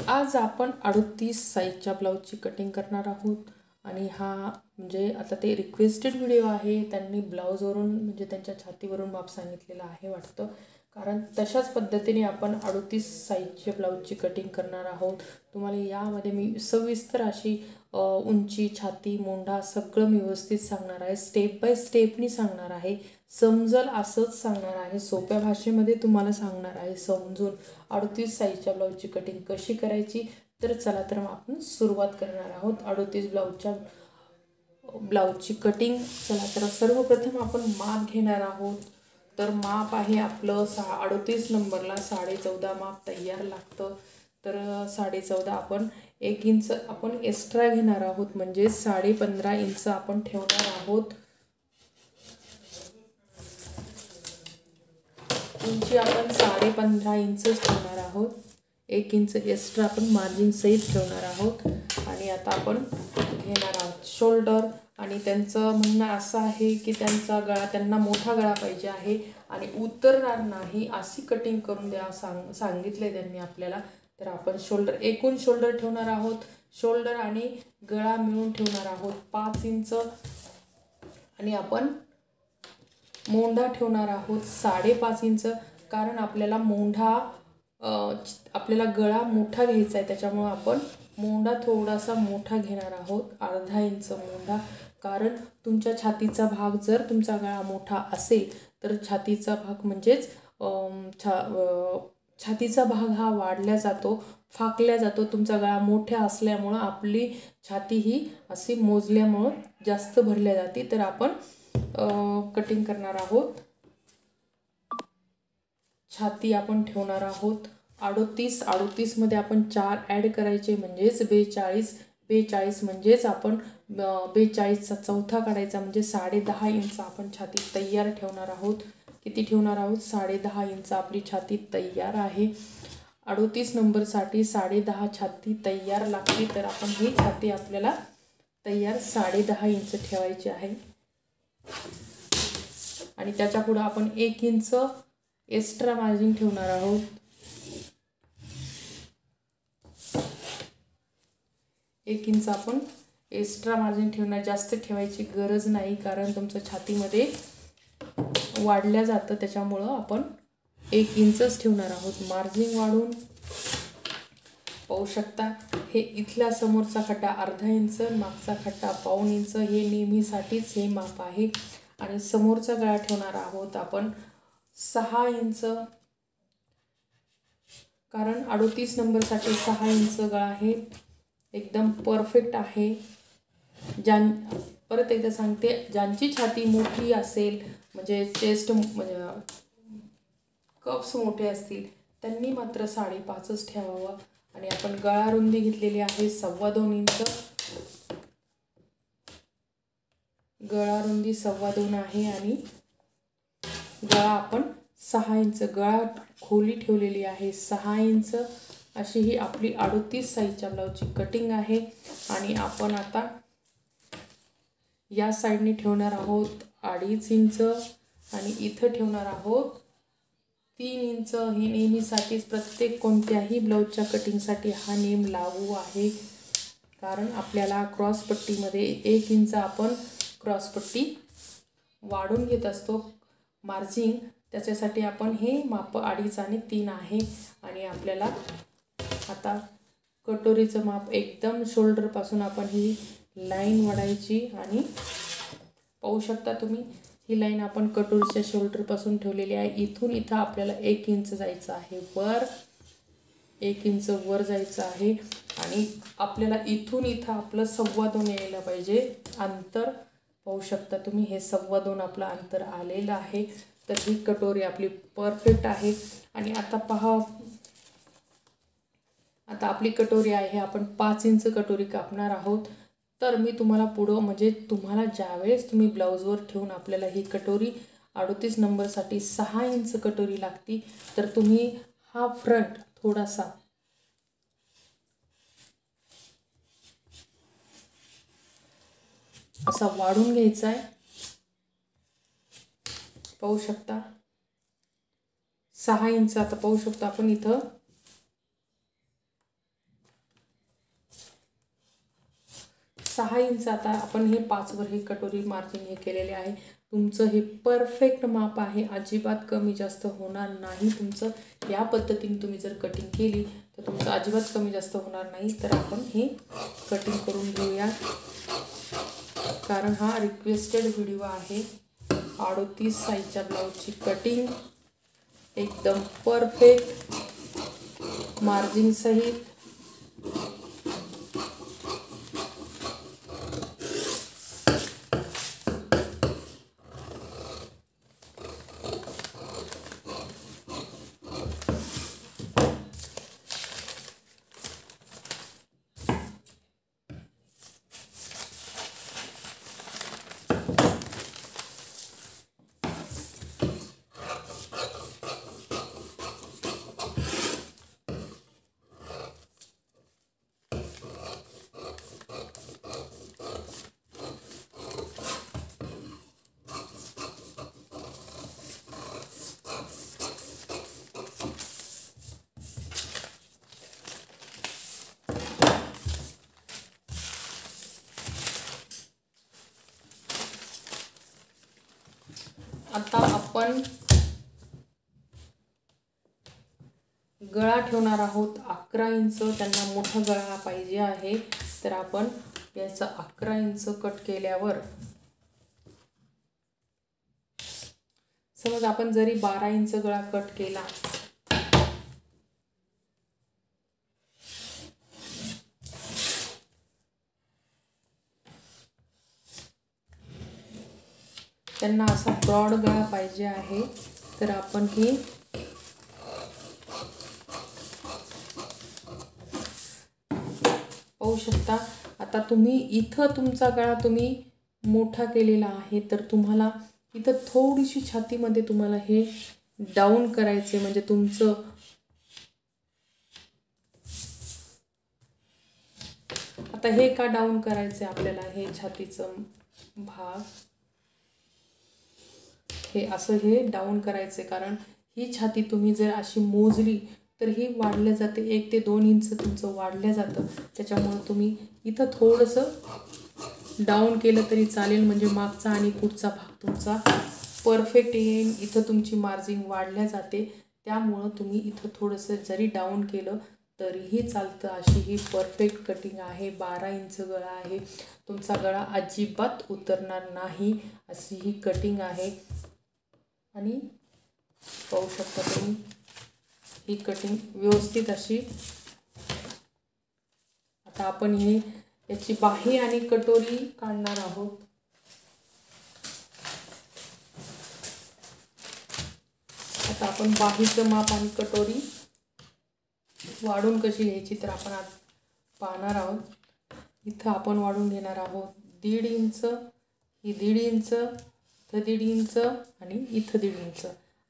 आज आपण 38 साईजच्या ब्लाऊजची कटिंग करणार आहोत आणि हा म्हणजे आता ते रिक्वेस्टेड व्हिडिओ आहे. त्यांनी ब्लाऊजवरून म्हणजे त्यांच्या छातीवरून माप सांगितलेलं आहे वाटतं, कारण तशाच पद्धतीने आपण 38 साईजच्या ब्लाऊजची कटिंग करणार आहोत. तुम्हाला यामध्ये मी सविस्तर अशी उंची, छाती, मोंढा सगळं मी व्यवस्थित सांगणार आहे. स्टेप बाय स्टेपनी सांगणार आहे. समजल असंच सांगणार आहे. सोप्या भाषेमध्ये तुम्हाला सांगणार आहे समजून 38 साईजच्या ब्लाऊजची कटिंग कशी करायची. तर चला तर मग आपण सुरुवात करणार आहोत 38 ब्लाऊजची कटिंग. चला तर सर्वप्रथम आपण माप घेणार आहोत. तर माप आहे आपलं 38 नंबरला 14.5 माप तयार लागतं. तर 14.5 आपण 1 इंच आपण एक्स्ट्रा घेणार आहोत, म्हणजे 15.5 इंच आपण ठेवणार आहोत. उंची आपण 15.5 इंचच ठेवणार आहोत. 1 इंच एक्स्ट्रा आपण मार्जिन सहित ठेवणार आहोत. आणि आता आपण घेणार आहोत शोल्डर. आणि त्यांचं म्हणणं असं आहे की त्यांचा गळा त्यांना मोठा गळा पाहिजे आहे आणि उतरणार नाही अशी कटिंग करून द्या सांगितले त्यांनी आपल्याला. तर आपण शोल्डर एकूण शोल्डर ठेवणार आहोत. शोल्डर आणि गळा मिळून ठेवणार आहोत 5 इंच. आणि आपण मोंढा ठेवणार आहोत 5.5 इंच, कारण आपल्याला आपल्याला गळा मोठा घ्यायचा आहे, त्याच्यामुळे आपण मोंढा थोडासा मोठा घेणार आहोत. अर्धा इंच मोंढा, कारण तुमच्या छातीचा भाग जर तुमचा गळा मोठा असेल तर छातीचा भाग म्हणजेच छातीचा भाग हा वाढल्या जातो, फाकल्या जातो. तुमचा गळा मोठा असल्यामुळं आपली छाती ही अशी मोजल्यामुळं जास्त भरल्या जाते. तर आपण कटिंग करणार आहोत. छाती आपण ठेवणार आहोत 38 मध्ये आपण 4 ॲड करायचे म्हणजेच 42 म्हणजेच आपण 42चा चौथा काढायचा म्हणजे 10.5 इंच आपण छाती तयार ठेवणार आहोत. किती ठेवणार आहोत? 10.5 इंच आपली छाती तयार आहे. 38 नंबरसाठी 10.5 छाती तयार लागते. तर आपण ही छाती आपल्याला तयार 10.5 इंच ठेवायची आहे. आणि त्याच्या पुढे आपण 1 इंच एक्स्ट्रा मार्जिन ठेवणार आहोत. 1 इंच आपण एक्स्ट्रा मार्जिन ठेवणार, जास्त ठेवायची गरज नाही, कारण तुमच्या छातीमध्ये वाढल्या जातं, त्याच्यामुळं आपण 1 इंचच ठेवणार आहोत. मार्जिन वाढून पाहू शकता. हे इथला समोरचा खड्डा अर्धा इंच, मागचा खड्डा 1.5 इंच. हे नेहमीसाठीच हे माप आहे. आणि समोरचा गळा ठेवणार आहोत आपण 6 इंच, कारण 38 नंबरसाठी 6 इंच गळा आहे, एकदम परफेक्ट आहे. परत एकदा सांगते, ज्यांची छाती मोठी असेल म्हणजे चेस्ट म्हणजे कप्स मोठे असतील त्यांनी मात्र 5.5च ठेवावं. आणि आपण गळा रुंदी घेतलेली आहे 2.25 इंच. गळा रुंदी 2.25 आहे आणि गळा आपण 6 इंच, गळा खोली ठेवलेली आहे 6 इंच. अशी ही आपली 38 साईजच्या ब्लाऊजची कटिंग आहे. आणि आपण आता या साईडने ठेवणार आहोत 2.5 इंच आणि इथं ठेवणार आहोत 3 इंच. हे नेहमीसाठीच प्रत्येक कोणत्याही ब्लाऊजच्या कटिंगसाठी हा नेम लागू आहे, कारण आपल्याला क्रॉसपट्टीमध्ये 1 इंच आपण क्रॉसपट्टी वाढून घेत असतो मार्जिन, त्याच्यासाठी आपण हे माप 2.5 आणि 3 आहे. आणि आपल्याला आता कटोरीचं माप एकदम शोल्डरपासून आपण ही लाईन वाढायची. आणि पाहू शकता तुम्ही ही लाईन आपण कटोरीच्या शोल्डरपासून ठेवलेली आहे. इथून इथं आपल्याला 1 इंच जायचं आहे वर, 1 इंच वर जायचं आहे. आणि आपल्याला इथून इथं आपलं 2.25 यायला पाहिजे अंतर. पाहू शकता तुम्ही हे 2.25 आपलं अंतर आलेलं आहे. तर ही कटोरी आपली परफेक्ट आहे. आणि आता पहा, आता आपली कटोरी आहे, आपण 5 इंच कटोरी कापणार आहोत. तर मी तुम्हाला पुढं म्हणजे तुम्हाला ज्यावेळेस तुम्ही ब्लाऊजवर ठेवून आपल्याला ही कटोरी 38 नंबरसाठी 6 इंच कटोरी लागती, तर तुम्ही हा फ्रंट थोडासा असा वाढून घ्यायचा आहे. पाहू शकता 6 इंच आता पाहू शकतो आपण इथं 6 इंच आता आपण हे 5 वर हे कटोरी मार्जिन हे केलेले आहे। तुमचं हे परफेक्ट माप आहे, अजिबात कमी जास्त होणार नाही तुमचं। या पद्धतीने तुम्ही जर कटिंग केली तर तुमचं अजिबात कमी जास्त होणार नाही। तर आपण हे कटिंग करून घेऊया, कारण हा रिक्वेस्टेड व्हिडिओ आहे। 38 साईजच्या ब्लाऊजची कटिंग एकदम परफेक्ट मार्जिन सहित। आता आपण गळा ठेवणार आहोत 11 इंच। त्यांना मोठा गळा पाहिजे आहे, तर आपण याचा 11 इंच कट केल्यावर, समज आपण जरी 12 इंच गळा कट केला त्यांना असा ब्रॉड गळा पाहिजे आहे, तर आपण हे पाहू शकता। आता तुम्ही इथं तुमचा गळा तुम्ही मोठा केलेला आहे, तर तुम्हाला इथं थोडीशी छातीमध्ये तुम्हाला हे डाऊन करायचे, म्हणजे तुमचं आता हे का डाऊन करायचे आपल्याला, हे छातीचं भाग हे असं हे डाऊन करायचे, कारण ही छाती तुम्ही जर अशी मोजली तर ही वाढल्या जाते, 1 ते 2 इंच तुमचं वाढल्या जातं। त्याच्यामुळे तुम्ही इथं थोडंसं डाऊन केलं तरी चालेल, म्हणजे मागचा आणि पुढचा भाग तुमचा परफेक्ट येईल। इथं तुमची मार्जिन वाढल्या जाते, त्यामुळं तुम्ही इथं थोडंसं जरी डाऊन केलं तरीही चालतं। अशी ही परफेक्ट कटिंग आहे। 12 इंच गळा आहे, तुमचा गळा अजिबात उतरणार नाही अशी ही कटिंग आहे। आणि पाहू शकता तुम्ही ही कटिंग व्यवस्थित अशी। आता आपण हे याची बाही आणि कटोरी काढणार आहोत। आता आपण बाहीचं माप आणि कटोरी वाढून कशी घ्यायची तर आपण आज पाहणार आहोत। इथं आपण वाढून घेणार आहोत 1.5 इंच, ही 1.5 इंच, इथं 1.5 इंच आणि इथं 1.5 इंच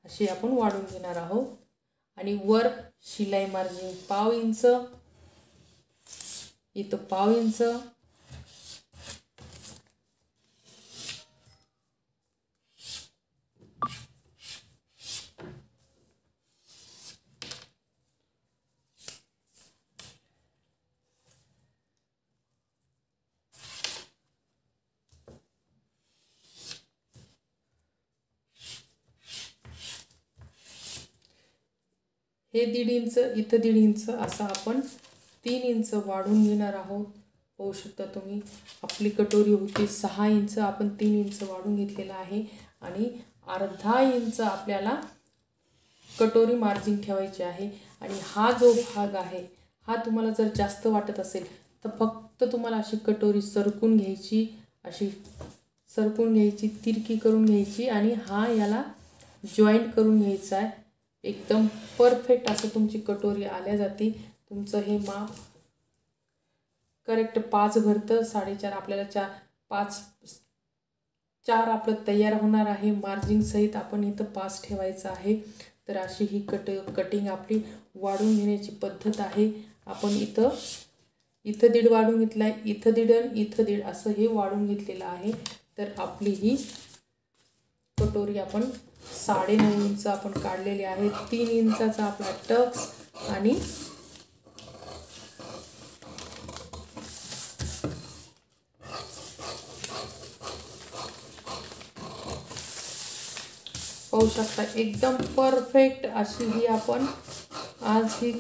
अशी आपण वाढून घेणार आहोत। आणि वर शिलाई मार्जिन 1/2 इंच, इथं 1/2 इंच, हे 1.5 इंच, इथं 1.5 इंच असं आपण 3 इंच वाढून घेणार आहोत। पाहू शकता तुम्ही आपली कटोरी होती 6 इंच, आपण 3 इंच वाढून घेतलेला आहे। आणि अर्धा इंच आपल्याला कटोरी मार्जिन ठेवायची आहे। आणि हा जो भाग आहे हा तुम्हाला जर जास्त वाटत असेल तर फक्त तुम्हाला अशी कटोरी सरकून घ्यायची, अशी सरकून घ्यायची, तिरकी करून घ्यायची आणि हा याला जॉईंट करून घ्यायचा आहे। एकदम परफेक्ट असं तुमची कटोरी आल्या जाते। तुमचं हे माप करेक्ट 5 भरतं, 4.5 आपल्याला 4 आपलं तयार होणार आहे। मार्जिन सहित आपण इथं 5 ठेवायचं आहे। तर अशी ही कटिंग आपली वाढून घेण्याची पद्धत आहे। आपण इथं 1.5 वाढून घेतला आहे, इथं 1.5 आणि इथं 1.5 असं हे वाढून घेतलेलं आहे। तर आपली ही कटोरी आपण 9.5 इंच आपण काढलेले आहे. 3 इंचाचा आपला टक्स आणि पाहू शकता एकदम परफेक्ट अशी ही आपण आज ही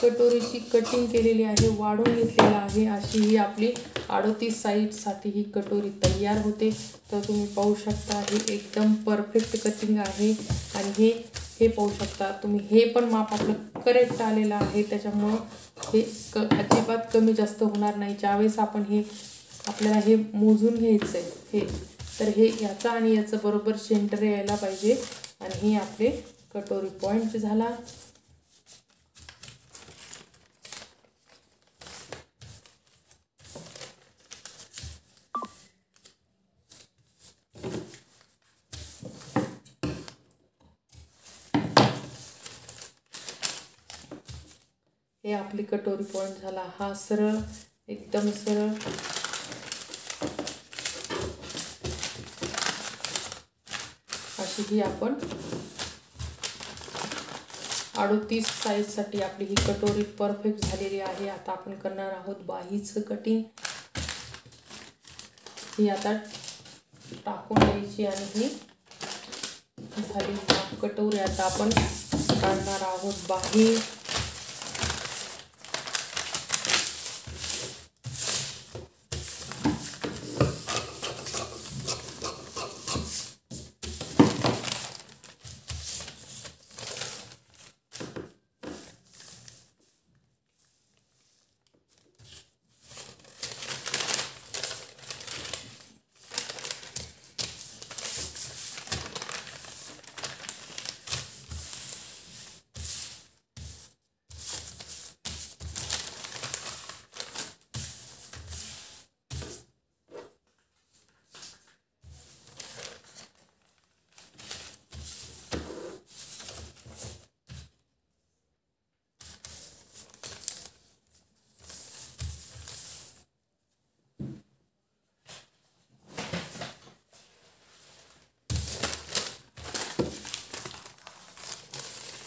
कटोरीची कटिंग केलेली आहे, वाढून घेतलेला आहे. अशी ही आपली 38 साईजसाठी ही कटोरी तयार होते. तर तुम्ही पाहू शकता हे एकदम परफेक्ट कटिंग आहे. आणि हे पाहू शकता तुम्ही, हे पण माप आपलं करेक्ट आलेलं आहे. त्याच्यामुळं हे अजिबात कमी जास्त होणार नाही. ज्यावेळेस आपण हे आपल्याला हे मोजून घ्यायचं आहे हे, तर हे याचा आणि याचं बरोबर सेंटर यायला पाहिजे. आणि हे आपले कटोरी पॉईंट झाला. हे आपली कटोरी पॉईंट झाला. हा सरळ, एकदम सरळ. अशी ही आपण 38 साईजसाठी आपली ही कटोरी परफेक्ट झालेली आहे. आता आपण करणार आहोत बाहीचं कटिंग. ही आता टाकून द्यायची आणि ही झाली कटोरी. आता आपण काढणार आहोत बाही.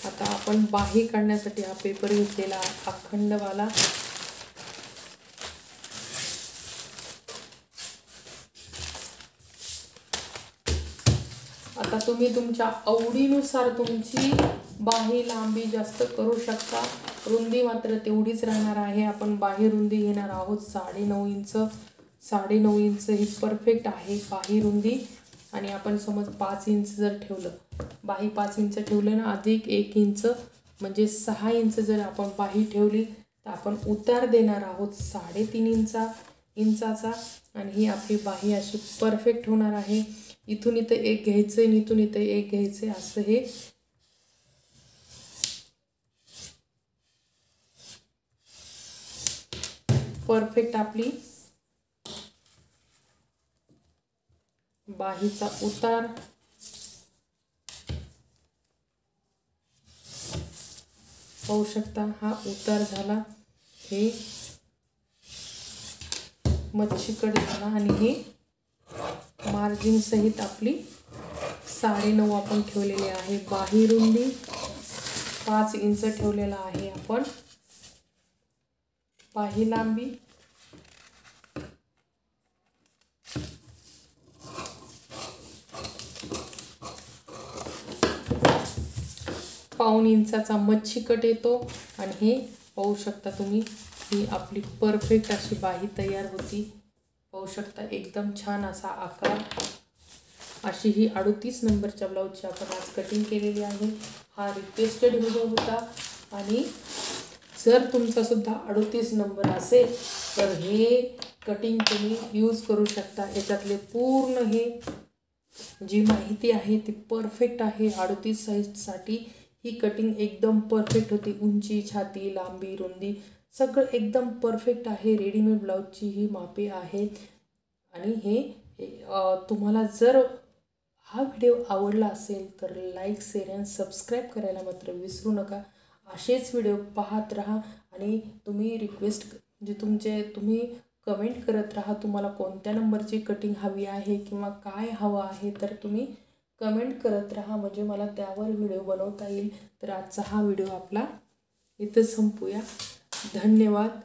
आता आपण बाही काढण्यासाठी हा पेपर घेतलेला अखंडवाला. आता तुम्ही तुमच्या आवडीनुसार तुमची बाही लांबी जास्त करू शकता. रुंदी मात्र तेवढीच राहणार आहे. आपण बाही रुंदी घेणार आहोत 9.5 इंच. 9.5 इंच ही परफेक्ट आहे बाही रुंदी. आणि आपण समज 5 इंच जर ठेवलं, बाही 5 इंच ठेवलं ना, अधिक 1 इंच म्हणजे 6 इंच जर आपण बाही ठेवली तर आपण उतार देणार आहोत 3.5 इंचाचा. आणि ही आपली बाही अशी परफेक्ट होणार आहे. इथून इथं एक घ्यायचं आहे, इथून इथं एक घ्यायचं आहे, असं हे परफेक्ट आपली बाहीचा उतार. पाहू शकता हा उतार झाला. हे मच्छीकडे झाला. आणि हे मार्जिन सहित आपली 9.5 आपण ठेवलेली आहे. बाही रुंदी 5 इंच ठेवलेला आहे आपण. बाही लांबी 1.5 इंचाचा मच्छी कट येतो. आणि हे पाहू शकता तुम्ही, ही आपली परफेक्ट अशी बाही तयार होती. पाहू शकता एकदम छान असा आकार. अशी ही 38 नंबरच्या ब्लाऊजची आपण आज कटिंग केलेली आहे. हा रिक्वेस्टेड व्हिडिओ होता. आणि जर तुमचा सुद्धा 38 नंबर असेल तर हे कटिंग तुम्ही यूज करू शकता. याच्यातले पूर्ण हे जी माहिती आहे ती परफेक्ट आहे. 38 साईजसाठी ही कटिंग एकदम परफेक्ट होती. उंची, छाती, लांबी, रुंदी सगळं एकदम परफेक्ट आहे. रेडीमेड ब्लाऊजची ही मापे आहेत. आणि हे तुम्हाला जर हा व्हिडिओ आवडला असेल तर लाईक, शेअर आणि सबस्क्राईब करायला मात्र विसरू नका. असेच व्हिडिओ पाहत राहा. आणि तुम्ही रिक्वेस्ट म्हणजे तुम्ही कमेंट करत राहा, तुम्हाला कोणत्या नंबरची कटिंग हवी आहे किंवा काय हवं आहे. तर तुम्ही कमेंट करत राहा, म्हणजे मला त्यावर व्हिडिओ बनवता येईल. तर आजचा हा व्हिडिओ आपला इथं संपूया. धन्यवाद.